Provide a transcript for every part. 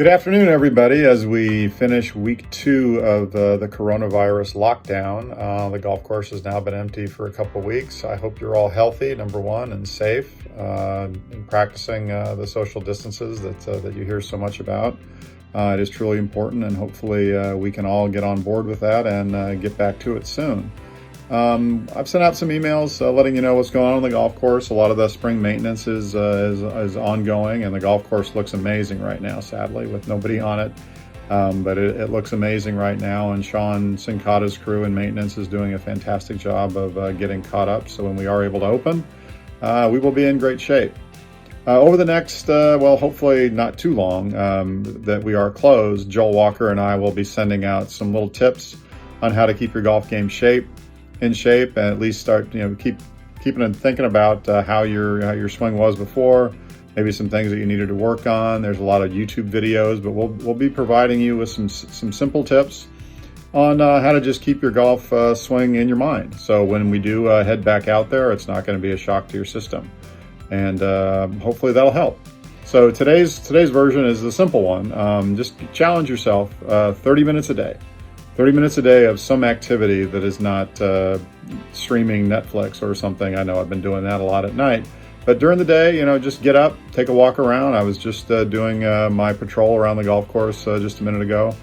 Good afternoon, everybody. As we finish week 2 of the coronavirus lockdown, the golf course has now been empty for a couple of weeks. I hope you're all healthy, number one, and safe, and practicing the social distances that you hear so much about. It is truly important, and hopefully we can all get on board with that and get back to it soon. I've sent out some emails letting you know what's going on in the golf course. A lot of the spring maintenance is ongoing, and the golf course looks amazing right now, sadly, with nobody on it. But it looks amazing right now, and Sean Sincata's crew in maintenance is doing a fantastic job of getting caught up. So when we are able to open, we will be in great shape. Over the next, hopefully not too long, that we are closed, Joel Walker and I will be sending out some little tips on how to keep your golf game in shape, and at least start, keeping and thinking about how your swing was before, maybe some things that you needed to work on. There's a lot of YouTube videos, but we'll be providing you with some simple tips on how to just keep your golf swing in your mind. So when we do head back out there, it's not going to be a shock to your system, and hopefully that'll help. So today's version is the simple one. Just challenge yourself 30 minutes a day. 30 minutes a day of some activity that is not streaming Netflix or something. I know I've been doing that a lot at night. But during the day, just get up, take a walk around. I was just doing my patrol around the golf course just a minute ago,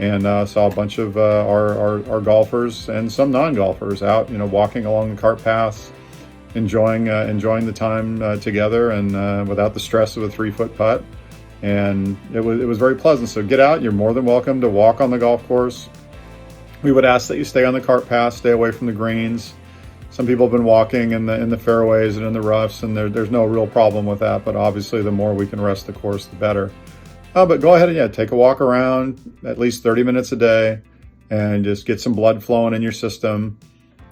and saw a bunch of our golfers and some non-golfers out, walking along the cart paths, enjoying the time together, and without the stress of a 3-foot putt. And it was very pleasant. So get out. You're more than welcome to walk on the golf course. We would ask that you stay on the cart path, stay away from the greens. Some people have been walking in the fairways and in the roughs, and there's no real problem with that. But obviously, the more we can rest the course, the better. But go ahead and take a walk around at least 30 minutes a day, and just get some blood flowing in your system.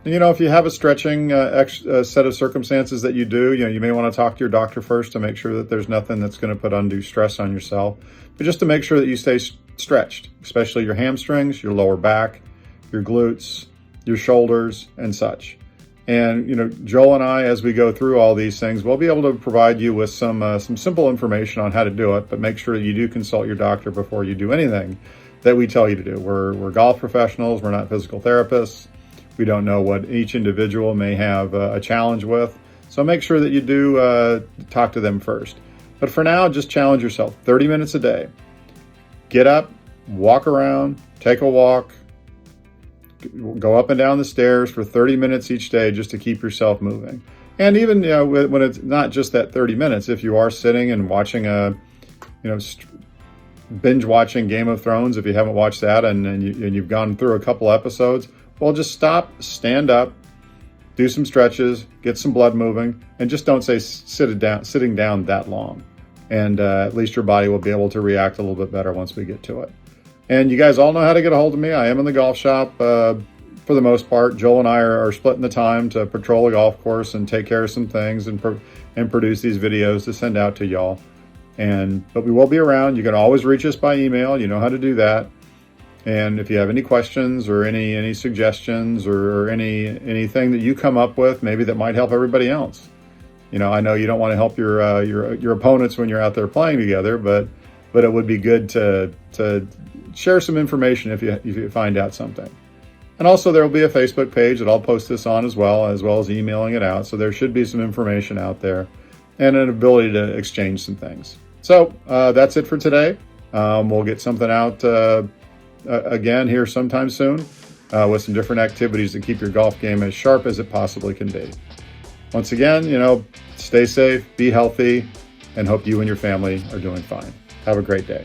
And, if you have a stretching set of circumstances that you do, you may want to talk to your doctor first to make sure that there's nothing that's going to put undue stress on yourself. But just to make sure that you stay stretched, especially your hamstrings, your lower back, your glutes, your shoulders, and such. And, Joel and I, as we go through all these things, we'll be able to provide you with some simple information on how to do it, but make sure that you do consult your doctor before you do anything that we tell you to do. We're golf professionals. We're not physical therapists. We don't know what each individual may have a challenge with. So make sure that you do talk to them first. But for now, just challenge yourself. 30 minutes a day. Get up, walk around, take a walk, go up and down the stairs for 30 minutes each day just to keep yourself moving. And even when it's not just that 30 minutes, if you are sitting and watching binge watching Game of Thrones, if you haven't watched that and you've gone through a couple episodes, well, just stop, stand up, do some stretches, get some blood moving, and just don't say sitting down that long. And at least your body will be able to react a little bit better once we get to it. And you guys all know how to get a hold of me. I am in the golf shop for the most part. Joel and I are splitting the time to patrol the golf course and take care of some things and produce these videos to send out to y'all. But we will be around. You can always reach us by email. You know how to do that. And if you have any questions or any suggestions or anything that you come up with, maybe that might help everybody else. I know you don't want to help your opponents when you're out there playing together, but it would be good to share some information if you find out something. And also there will be a Facebook page that I'll post this on as well as emailing it out. So there should be some information out there and an ability to exchange some things. So that's it for today. We'll get something out again here sometime soon with some different activities to keep your golf game as sharp as it possibly can be. Once again, stay safe, be healthy, and hope you and your family are doing fine. Have a great day.